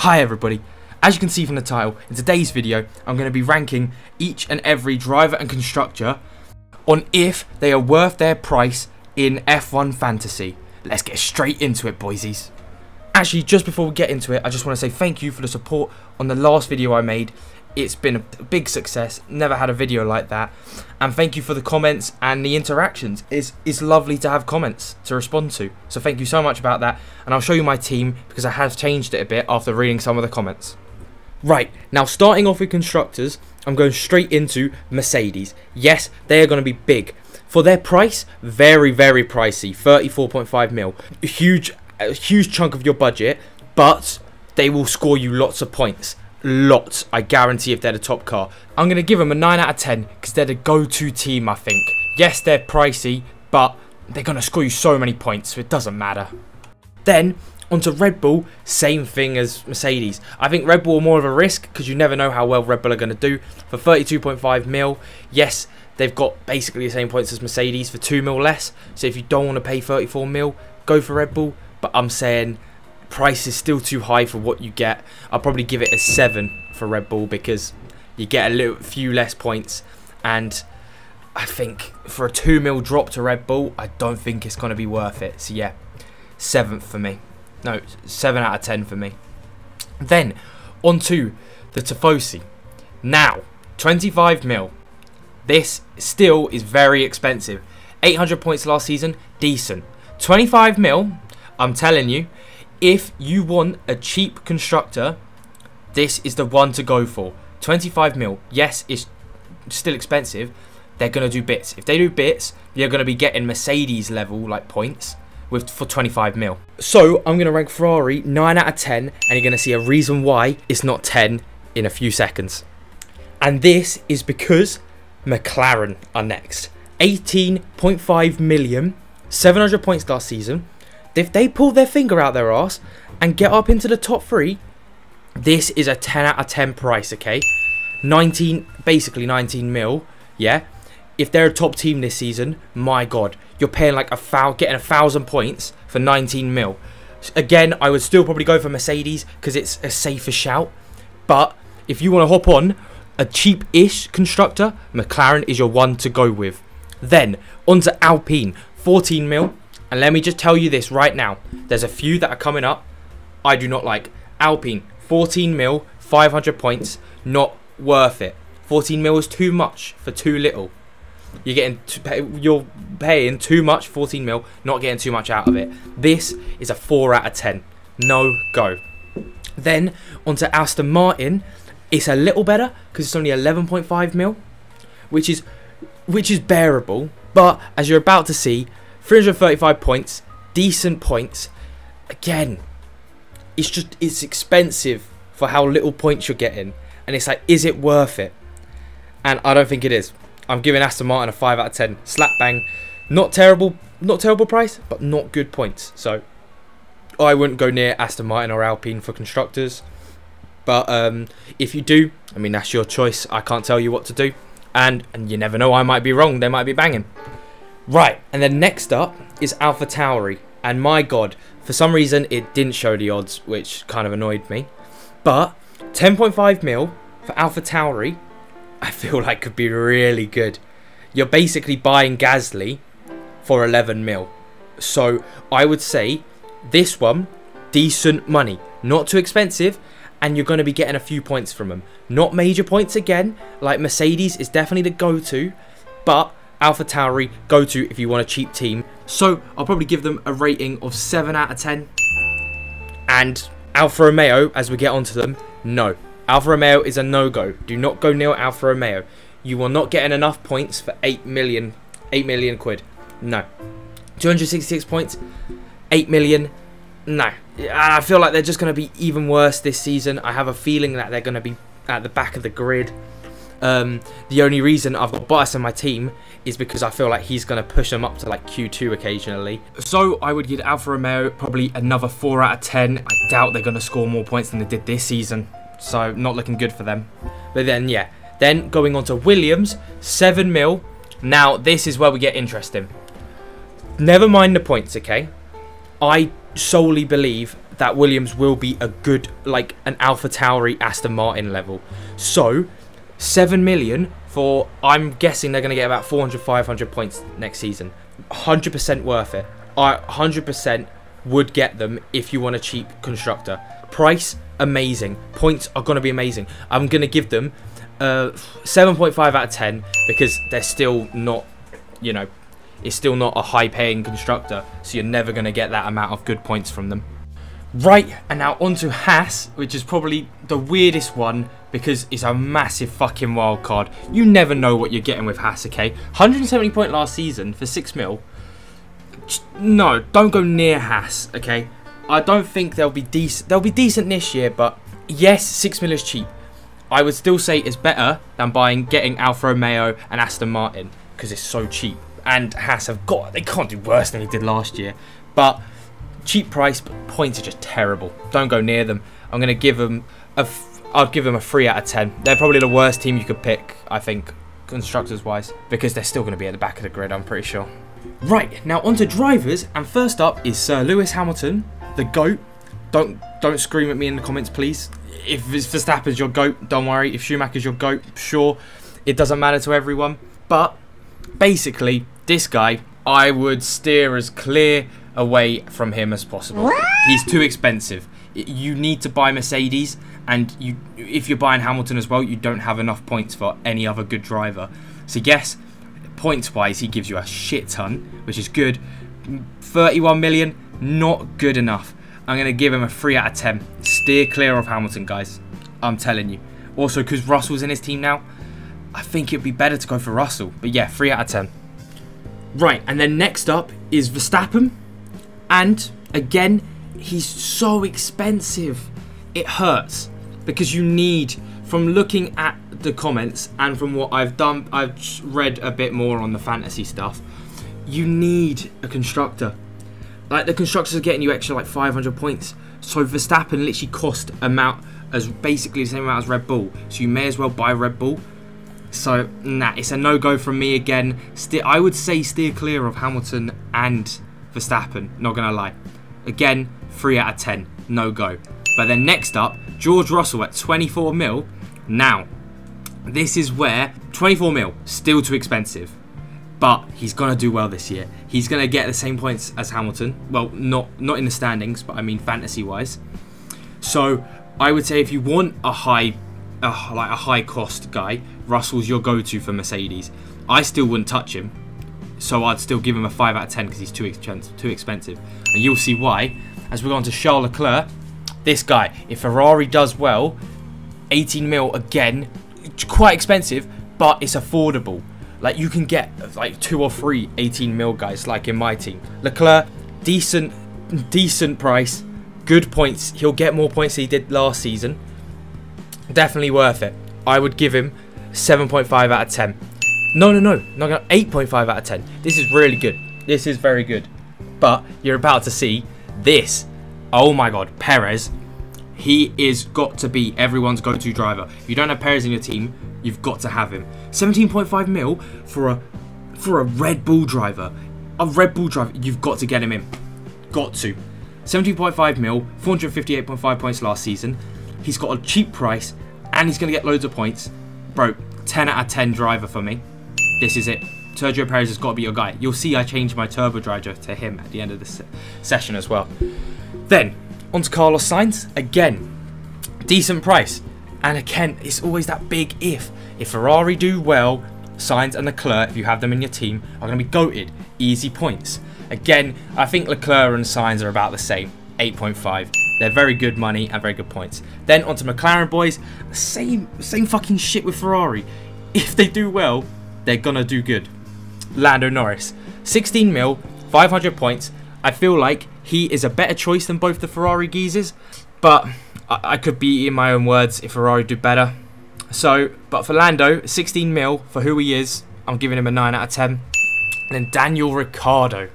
Hi everybody, as you can see from the title, in today's video I'm going to be ranking each and every driver and constructor on if they are worth their price in F1 Fantasy. Let's get straight into it, boysies. Actually, just before we get into it, I just want to say thank you for the support on the last video I made. It's been a big success, never had a video like that, and thank you for the comments and the interactions. It's lovely to have comments to respond to, so thank you so much about that, and I'll show you my team because I have changed it a bit after reading some of the comments. Right, now starting off with constructors, I'm going straight into Mercedes. Yes, they are going to be big. For their price, very, very pricey, 34.5 mil. A huge chunk of your budget, but they will score you lots of points. Lots, I guarantee, if they're the top car. I'm going to give them a 9 out of 10 because they're the go-to team, I think. Yes, they're pricey, but they're going to score you so many points, so it doesn't matter. Then, onto Red Bull, same thing as Mercedes. I think Red Bull are more of a risk because you never know how well Red Bull are going to do. For 32.5 mil, yes, they've got basically the same points as Mercedes for 2 mil less. So if you don't want to pay 34 mil, go for Red Bull. But I'm saying price is still too high for what you get. I'll probably give it a 7 for Red Bull because you get a few less points, and I think for a 2 mil drop to Red Bull, I don't think it's going to be worth it. So yeah, 7th for me. No, 7 out of 10 for me. Then onto the Tifosi. Now 25 mil. This still is very expensive. 800 points last season, decent. 25 mil. I'm telling you, if you want a cheap constructor, this is the one to go for. 25 mil. Yes, it's still expensive. They're going to do bits. If they do bits, you're going to be getting Mercedes level like points for 25 mil. So I'm going to rank Ferrari 9 out of 10, and you're going to see a reason why it's not 10 in a few seconds. And this is because McLaren are next. 18.5 million, 700 points last season. If they pull their finger out their arse and get up into the top 3, this is a 10 out of 10 price, okay? Basically 19 mil, yeah? If they're a top team this season, my God, you're paying like getting 1,000 points for 19 mil. Again, I would still probably go for Mercedes because it's a safer shout. But if you want to hop on a cheap-ish constructor, McLaren is your one to go with. Then, onto Alpine, 14 mil. And let me just tell you this right now. There's a few that are coming up I do not like. Alpine, 14 mil, 500 points. Not worth it. 14 mil is too much for too little. You're paying too much, 14 mil, not getting too much out of it. This is a 4 out of 10. No go. Then, onto Aston Martin. It's a little better because it's only 11.5 mil. Which is bearable. But, as you're about to see, 335 points, decent points. Again, it's expensive for how little points you're getting, and it's like, is it worth it? And I don't think it is. I'm giving Aston Martin a 5 out of 10. Slap bang, not terrible price, but not good points. So I wouldn't go near Aston Martin or Alpine for constructors. But if you do, I mean, that's your choice. I can't tell you what to do, and you never know. I might be wrong. They might be banging. Right, and then next up is AlphaTauri, and my God, for some reason it didn't show the odds, which kind of annoyed me. But 10.5 mil for AlphaTauri, I feel like could be really good. You're basically buying Gasly for 11 mil. So I would say this one, decent money, not too expensive, and you're going to be getting a few points from them. Not major points again, like Mercedes is definitely the go-to, but AlphaTauri, go-to if you want a cheap team. So I'll probably give them a rating of 7 out of 10. And Alfa Romeo, as we get onto them, no. Alfa Romeo is a no-go. Do not go near Alfa Romeo. You will not get enough points for 8 million quid. No. 266 points, 8 million, no. I feel like they're just going to be even worse this season. I have a feeling that they're going to be at the back of the grid. The only reason I've got Bottas in my team is because I feel like he's going to push them up to like Q2 occasionally. So I would give Alfa Romeo probably another 4 out of 10. I doubt they're going to score more points than they did this season. So not looking good for them. But then, yeah. Then going on to Williams, 7 mil. Now, this is where we get interesting. Never mind the points, okay? I solely believe that Williams will be a good, like an AlphaTauri Aston Martin level. So 7 million for, I'm guessing they're going to get about 400, 500 points next season. 100% worth it. I 100% would get them if you want a cheap constructor. Price, amazing. Points are going to be amazing. I'm going to give them 7.5 out of 10 because they're still not, you know, it's still not a high paying constructor, so you're never going to get that amount of good points from them. Right, and now onto Haas, which is probably the weirdest one because it's a massive fucking wild card. You never know what you're getting with Haas, okay? 170 point last season for 6 mil. No, don't go near Haas, okay? I don't think they'll be decent. They'll be decent this year, but yes, 6 mil is cheap. I would still say it's better than getting Alfa Romeo and Aston Martin because it's so cheap. And Haas they can't do worse than they did last year. But cheap price, but points are just terrible. Don't go near them. I'm going to give them I'd give them a 3 out of 10. They're probably the worst team you could pick, I think, constructors-wise, because they're still going to be at the back of the grid, I'm pretty sure. Right, now onto drivers, and first up is Sir Lewis Hamilton, the GOAT. Don't scream at me in the comments, please. If Verstappen's your GOAT, don't worry. If Schumacher's your GOAT, sure, it doesn't matter to everyone. But basically, this guy, I would steer as clear away from him as possible. He's too expensive. You need to buy Mercedes, and if you're buying Hamilton as well, you don't have enough points for any other good driver. So yes, points-wise, he gives you a shit ton, which is good. 31 million, not good enough. I'm going to give him a 3 out of 10. Steer clear of Hamilton, guys. I'm telling you. Also, because Russell's in his team now, I think it'd be better to go for Russell. But yeah, 3 out of 10. Right, and then next up is Verstappen. And again, he's so expensive. It hurts. Because you need, from looking at the comments and from what I've done, I've read a bit more on the fantasy stuff. You need a constructor. Like, the constructors are getting you extra like 500 points. So Verstappen literally cost basically the same amount as Red Bull. So you may as well buy Red Bull. So nah, it's a no-go from me again. I would say steer clear of Hamilton and Verstappen, not gonna lie. Again, 3 out of 10, no go. But then next up, George Russell at 24 mil. Now, this is where 24 mil, still too expensive. But he's going to do well this year. He's going to get the same points as Hamilton. Well, not in the standings, but I mean fantasy-wise. So I would say if you want a high cost guy, Russell's your go-to for Mercedes. I still wouldn't touch him. So I'd still give him a 5 out of 10 because he's too expensive. And you'll see why. As we go on to Charles Leclerc, this guy, if Ferrari does well, 18 mil again, quite expensive, but it's affordable. Like, you can get like 2 or 3 18 mil guys, like in my team. Leclerc, decent price, good points. He'll get more points than he did last season. Definitely worth it. I would give him 7.5 out of 10. No, not gonna 8.5 out of 10. This is really good. This is very good. But you're about to see this. Oh my God, Perez. He is got to be everyone's go-to driver. If you don't have Perez in your team, you've got to have him. 17.5 mil for a Red Bull driver. A Red Bull driver, you've got to get him in. Got to. 17.5 mil, 458.5 points last season. He's got a cheap price, and he's going to get loads of points. Bro, 10 out of 10 driver for me. This is it. Sergio Perez has got to be your guy. You'll see I changed my turbo driver to him at the end of this session as well. Then, on to Carlos Sainz. Again, decent price. And again, it's always that big if. If Ferrari do well, Sainz and Leclerc, if you have them in your team, are going to be goated. Easy points. Again, I think Leclerc and Sainz are about the same. 8.5. They're very good money and very good points. Then onto McLaren boys. Same fucking shit with Ferrari. If they do well, they're going to do good. Lando Norris. 16 mil, 500 points. I feel like he is a better choice than both the Ferrari geezers. But I could be eating my own words if Ferrari do better. So, but for Lando, 16 mil for who he is, I'm giving him a 9 out of 10. And then Daniel Ricciardo.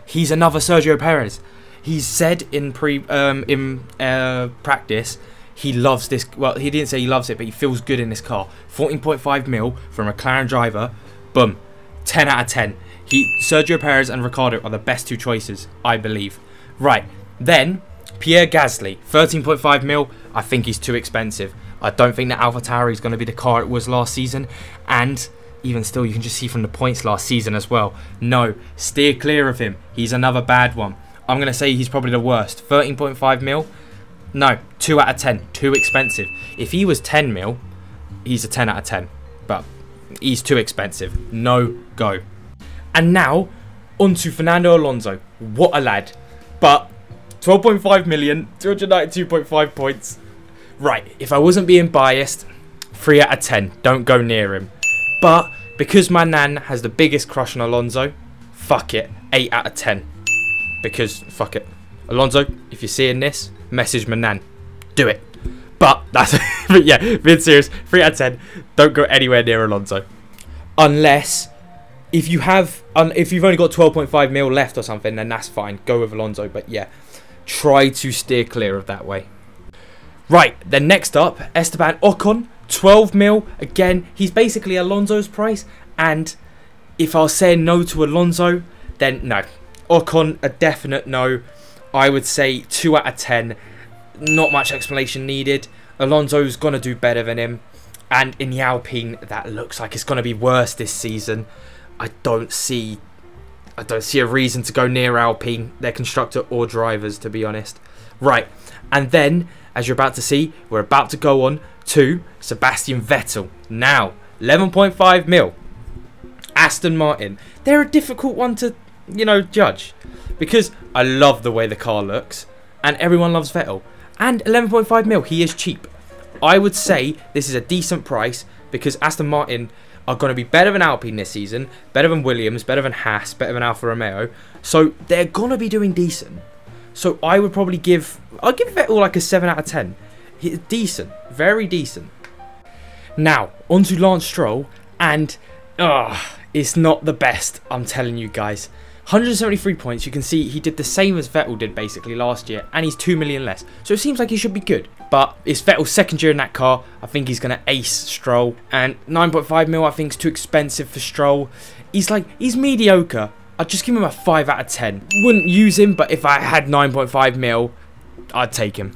He's another Sergio Perez. He's said in practice he loves this. Well, he didn't say he loves it, but he feels good in this car. 14.5 mil for a McLaren driver. Boom. 10 out of 10. Sergio Perez and Ricciardo are the best two choices, I believe. Right. Then Pierre Gasly, 13.5 mil. I think he's too expensive. I don't think that AlphaTauri is going to be the car it was last season. And even still, you can just see from the points last season as well. No, steer clear of him. He's another bad one. I'm going to say he's probably the worst. 13.5 mil. No, 2 out of 10. Too expensive. If he was 10 mil, he's a 10 out of 10. But he's too expensive. No go. And now, on to Fernando Alonso. What a lad. But 12.5 million, 292.5 points. Right, if I wasn't being biased, 3 out of 10. Don't go near him. But because my nan has the biggest crush on Alonso, fuck it. 8 out of 10. Because, fuck it. Alonso, if you're seeing this, message my nan. Do it. But, that's but yeah, being serious, 3 out of 10. Don't go anywhere near Alonso. Unless, if you've only got 12.5 mil left or something, then that's fine. Go with Alonso. But yeah, try to steer clear of that way. Right, then next up, Esteban Ocon, 12 mil. Again, he's basically Alonso's price. And if I was saying no to Alonso, then no. Ocon, a definite no. I would say 2 out of 10. Not much explanation needed. Alonso's going to do better than him. And in the Alpine, that looks like it's going to be worse this season. I don't see a reason to go near Alpine, their constructor or drivers, to be honest. Right, and then, as you're about to see, we're about to go on to Sebastian Vettel. Now, 11.5 mil. Aston Martin. They're a difficult one to, judge. Because I love the way the car looks. And everyone loves Vettel. And 11.5 mil, he is cheap. I would say this is a decent price because Aston Martin are going to be better than Alpine this season, better than Williams, better than Haas, better than Alfa Romeo. So they're going to be doing decent. So I would probably I'll give Vettel like a 7 out of 10. He's decent, very decent. Now, on to Lance Stroll, and it's not the best, I'm telling you guys. 173 points, you can see he did the same as Vettel did basically last year, and he's 2 million less. So it seems like he should be good. But it's Vettel's second year in that car. I think he's going to ace Stroll. And 9.5 mil I think is too expensive for Stroll. He's mediocre. I'd just give him a 5 out of 10. Wouldn't use him, but if I had 9.5 mil, I'd take him.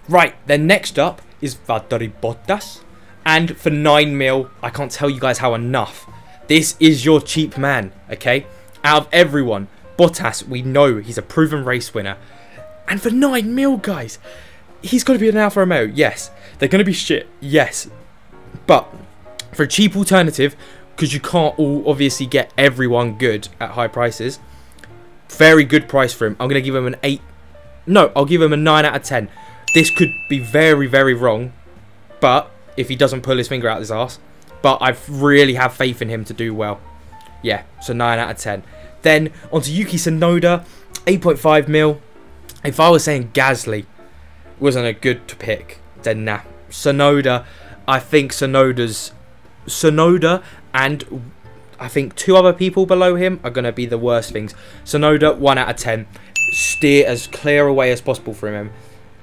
Right, then next up is Valtteri Bottas. And for 9 mil, I can't tell you guys how enough. This is your cheap man, okay? Out of everyone, Bottas, we know he's a proven race winner. And for 9 mil, guys, he's going to be an Alfa Romeo, yes. They're going to be shit, yes. But for a cheap alternative, because you can't all obviously get everyone good at high prices, very good price for him. I'm going to give him an 8. No, I'll give him a 9 out of 10. This could be very, very wrong. But if he doesn't pull his finger out his ass. But I really have faith in him to do well. Yeah, so 9 out of 10. Then, onto Yuki Tsunoda, 8.5 mil. If I was saying Gasly wasn't a good pick, then nah. Tsunoda, I think Tsunoda and I think 2 other people below him are going to be the worst things. Tsunoda, 1 out of 10. Steer as clear away as possible from him.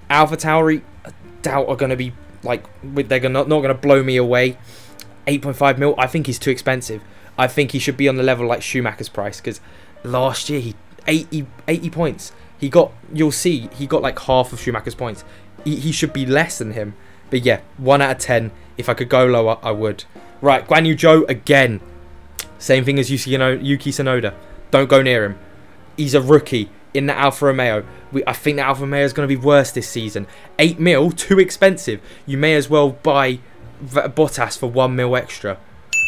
AlphaTauri, I doubt are going to be, they're not going to blow me away. 8.5 mil, I think he's too expensive. I think he should be on the level like Schumacher's price, because last year he 80 points. You'll see, he got like half of Schumacher's points. He should be less than him. But yeah, 1 out of 10. If I could go lower, I would. Right, Guan Yu Zhou again. Same thing as Yuki Tsunoda. Don't go near him. He's a rookie in the Alfa Romeo. I think the Alfa Romeo is going to be worse this season. 8 mil, too expensive. You may as well buy Bottas for 1 mil extra.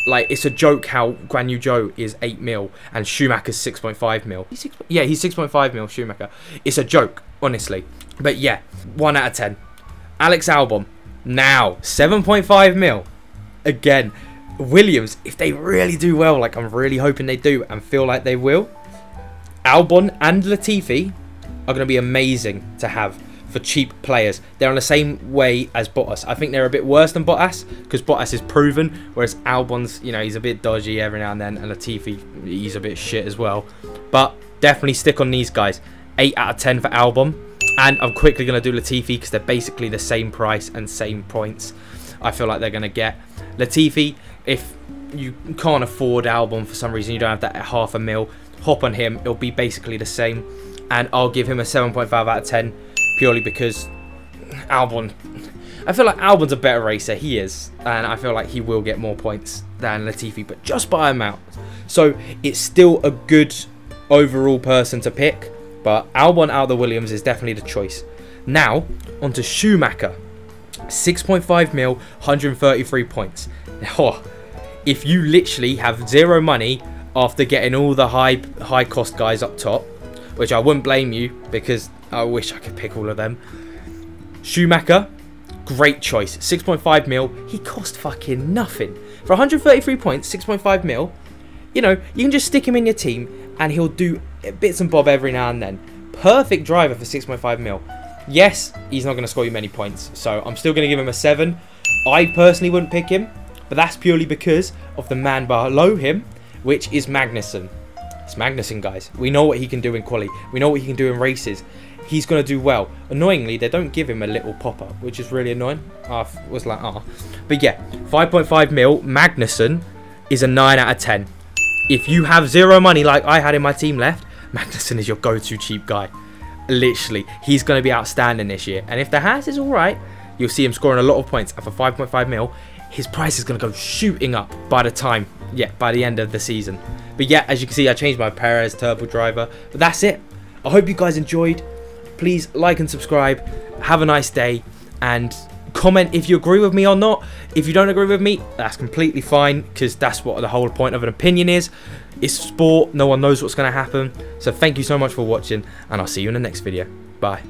It's a joke how Guan Yu Zhou is 8 mil and Schumacher's 6.5 mil. Yeah, he's 6.5 mil, Schumacher. It's a joke, honestly. But yeah, 1 out of 10. Alex Albon, now 7.5 mil. Again, Williams, if they really do well, like I'm really hoping they do and feel like they will, Albon and Latifi are going to be amazing to have for cheap players. They're on the same way as Bottas. I think they're a bit worse than Bottas because Bottas is proven, whereas Albon's, he's a bit dodgy every now and then, and Latifi, he's a bit shit as well. But definitely stick on these guys. 8 out of 10 for Albon. And I'm quickly going to do Latifi because they're basically the same price and same points I feel like they're going to get. Latifi, if you can't afford Albon for some reason, you don't have that half a mil, hop on him. It'll be basically the same. And I'll give him a 7.5 out of 10. purely because Albon, I feel like Albon's a better racer. He is, and I feel like he will get more points than Latifi, but just by amount. So it's still a good overall person to pick, but Albon out of the Williams is definitely the choice. Now onto Schumacher, 6.5 mil, 133 points. Oh, if you literally have zero money after getting all the high cost guys up top, which I wouldn't blame you because I wish I could pick all of them. Schumacher, great choice. 6.5 mil. He cost fucking nothing. For 133 points, 6.5 mil, you know, you can just stick him in your team and he'll do bits and bob every now and then. Perfect driver for 6.5 mil. Yes, he's not going to score you many points, so I'm still going to give him a 7. I personally wouldn't pick him, but that's purely because of the man below him, which is Magnussen. It's Magnussen, guys. We know what he can do in quali. We know what he can do in races. He's going to do well. Annoyingly, they don't give him a little pop-up, which is really annoying. I was like, ah. But yeah, 5.5 mil, Magnussen is a 9 out of 10. If you have zero money like I had in my team left, Magnussen is your go-to cheap guy. Literally, he's going to be outstanding this year. And if the Haas is all right, you'll see him scoring a lot of points. And for 5.5 mil, his price is going to go shooting up by the end of the season. But yeah, as you can see, I changed my Perez turbo driver. But that's it. I hope you guys enjoyed. Please like and subscribe. Have a nice day. And comment if you agree with me or not. If you don't agree with me, that's completely fine, because that's what the whole point of an opinion is. It's sport. No one knows what's going to happen. So thank you so much for watching, and I'll see you in the next video. Bye.